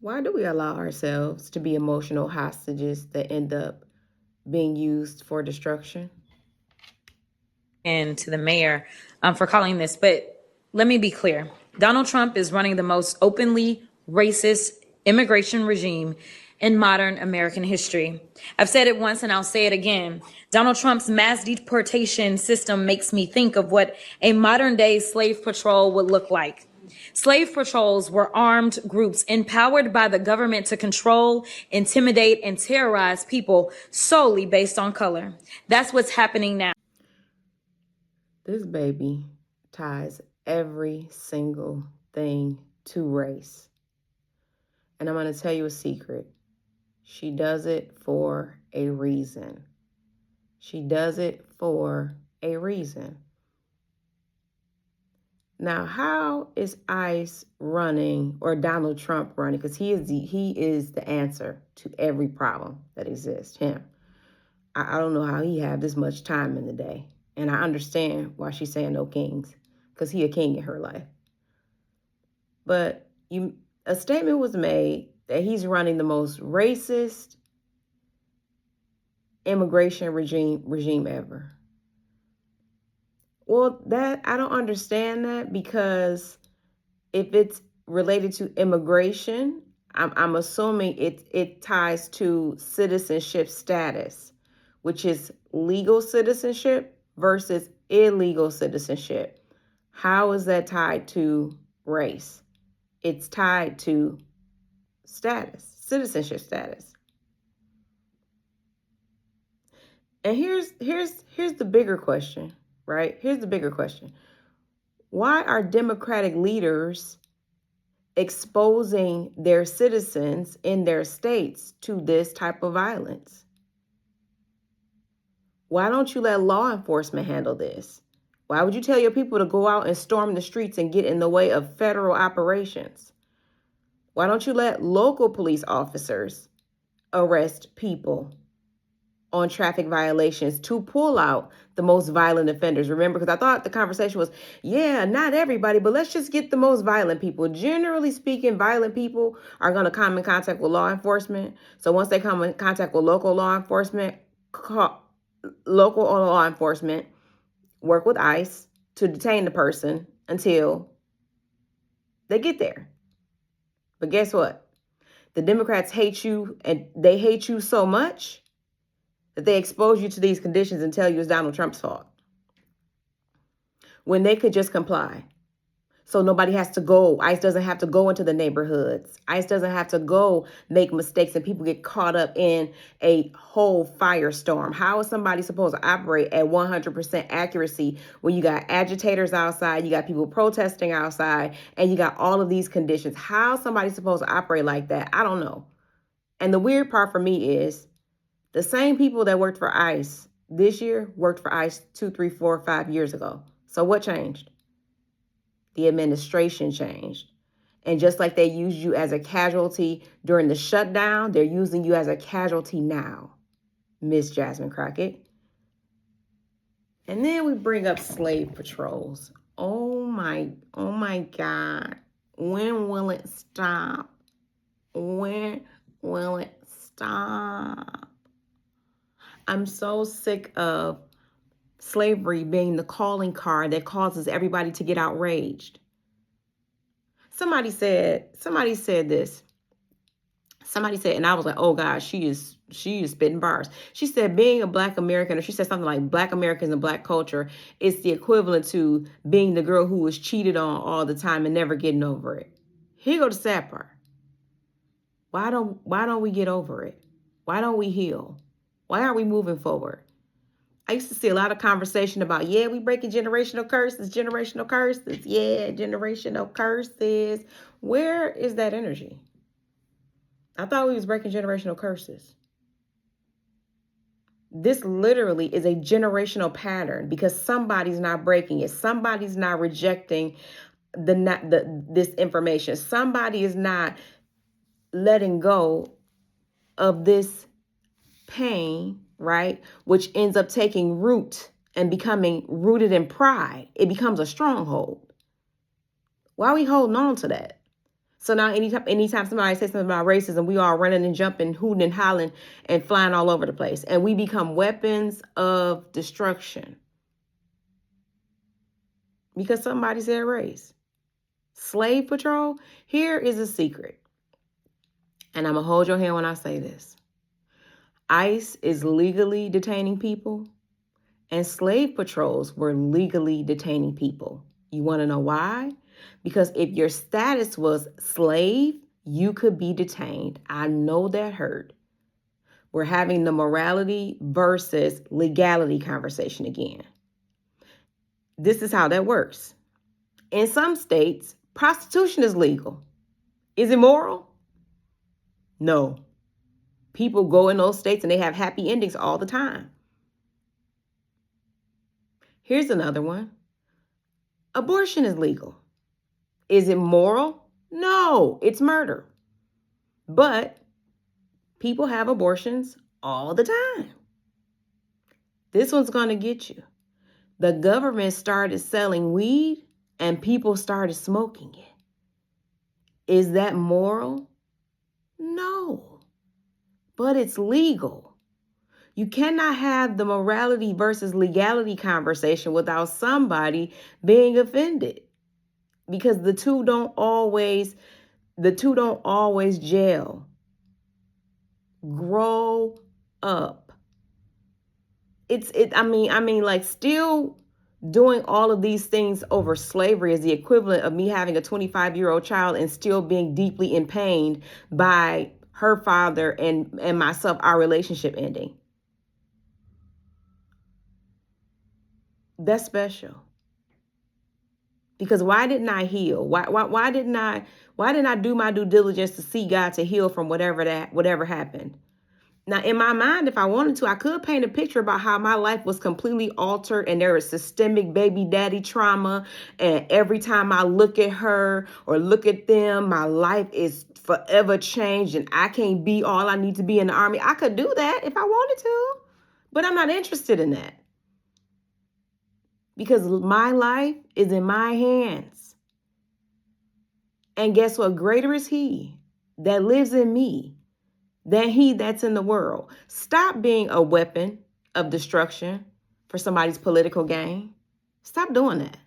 Why do we allow ourselves to be emotional hostages that end up being used for destruction? And to the mayor for calling this. But let me be clear, Donald Trump is running the most openly racist immigration regime in modern American history. I've said it once and I'll say it again. Donald Trump's mass deportation system makes me think of what a modern day slave patrol would look like. Slave patrols were armed groups empowered by the government to control, intimidate, and terrorize people solely based on color. That's what's happening now. This baby ties every single thing to race. And I'm going to tell you a secret. She does it for a reason. She does it for a reason. Now, how is ICE running, or Donald Trump running? Because he is the answer to every problem that exists. Him. I don't know how he had this much time in the day. And I understand why she's saying no kings, because he a king in her life. But a statement was made that he's running the most racist immigration regime ever. Well, that I don't understand that, because if it's related to immigration, I'm assuming it ties to citizenship status, which is legal citizenship versus illegal citizenship. How is that tied to race? It's tied to status, citizenship status. And here's the bigger question, right? Here's the bigger question. Why are Democratic leaders exposing their citizens in their states to this type of violence? Why don't you let law enforcement handle this? Why would you tell your people to go out and storm the streets and get in the way of federal operations? Why don't you let local police officers arrest people on traffic violations to pull out the most violent offenders? Remember, because I thought the conversation was, yeah, not everybody, but let's just get the most violent people. Generally speaking, violent people are going to come in contact with law enforcement. So once they come in contact with local law enforcement, local law enforcement work with ICE to detain the person until they get there. But guess what? The Democrats hate you, and they hate you so much that they expose you to these conditions and tell you it's Donald Trump's fault, when they could just comply. So nobody has to go. ICE doesn't have to go into the neighborhoods. ICE doesn't have to go make mistakes and people get caught up in a whole firestorm. How is somebody supposed to operate at 100% accuracy when you got agitators outside, you got people protesting outside, and you got all of these conditions? How is somebody supposed to operate like that? I don't know. And the weird part for me is the same people that worked for ICE this year worked for ICE 2, 3, 4, 5 years ago. So what changed? The administration changed. And just like they used you as a casualty during the shutdown, they're using you as a casualty now, Miss Jasmine Crockett. And then we bring up slave patrols. Oh my God. When will it stop? When will it stop? I'm so sick of slavery being the calling card that causes everybody to get outraged. Somebody said this. Somebody said, and I was like, oh God, she is spitting bars. She said, being a Black American, or she said something like Black Americans and Black culture is the equivalent to being the girl who was cheated on all the time and never getting over it. Here go the sad part. Why don't we get over it? Why don't we heal? Why aren't we moving forward? I used to see a lot of conversation about, yeah, we breaking generational curses, yeah, generational curses. Where is that energy? I thought we was breaking generational curses. This literally is a generational pattern because somebody's not breaking it. Somebody's not rejecting this information. Somebody is not letting go of this pain, right? Which ends up taking root and becoming rooted in pride. It becomes a stronghold. Why are we holding on to that? So now anytime somebody says something about racism, we all running and jumping, hooting and hollering and flying all over the place. And we become weapons of destruction because somebody said race. Slave patrol, here is a secret. And I'm going to hold your hand when I say this. ICE is legally detaining people, and slave patrols were legally detaining people. You want to know why? Because if your status was slave, you could be detained. I know that hurt. We're having the morality versus legality conversation again. This is how that works. In some states, prostitution is legal. Is it moral? No. People go in those states and they have happy endings all the time. Here's another one. Abortion is legal. Is it moral? No, it's murder. But people have abortions all the time. This one's going to get you. The government started selling weed and people started smoking it. Is that moral? No, but it's legal. You cannot have the morality versus legality conversation without somebody being offended, because the two don't always gel. Grow up. Like, still doing all of these things over slavery is the equivalent of me having a 25-year-old child and still being deeply in pain by her father and myself, our relationship ending. That's special. Because why didn't I heal? Why didn't I do my due diligence to see God to heal from whatever happened? Now, in my mind, if I wanted to, I could paint a picture about how my life was completely altered and there is systemic baby daddy trauma. And every time I look at her or look at them, my life is forever changed and I can't be all I need to be in the army. I could do that if I wanted to, but I'm not interested in that. Because my life is in my hands. And guess what? Greater is He that lives in me than he that's in the world. Stop being a weapon of destruction for somebody's political gain. Stop doing that.